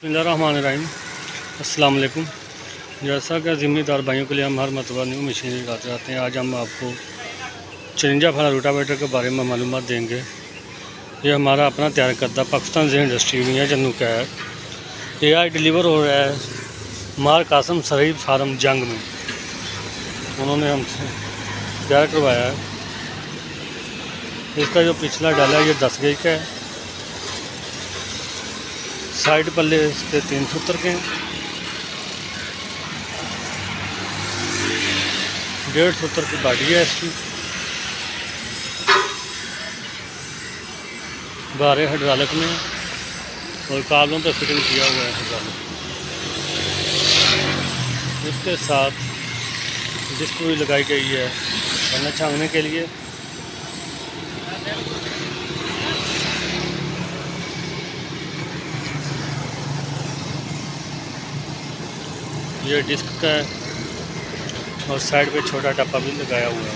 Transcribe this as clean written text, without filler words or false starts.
बिस्मिल्लाहिर्रहमानिर्रहीम। अस्सलाम वालेकुम। जैसा कि ज़िम्मेदार दार भाइयों के लिए हम हर मरतबा न्यू मशीनरी लाते रहते हैं, आज हम आपको 54 फला रोटावेटर के बारे में मालूमात देंगे। ये हमारा अपना तैयार करदा पाकिस्तान ज़ेन इंडस्ट्री में है, जन्नू का है। ये आज डिलीवर हो रहा है मार कासम सरीफ फार्म जंग में, उन्होंने हमसे तैयार करवाया है। इसका जो पिछला डाला है ये 10 गेज का है। साइड पल्ले इसके 3 सूत्र के हैं, 1.5 सूत्र की बाडी है इसकी। 12 हाइड्रोलिक में और काबलों पे फिटिंग किया हुआ है हाइड्रोलिक। इसके साथ डिस्क भी लगाई गई है छानने छांगने के लिए। ये डिस्क का है और साइड पे छोटा टप्पा भी लगाया हुआ है।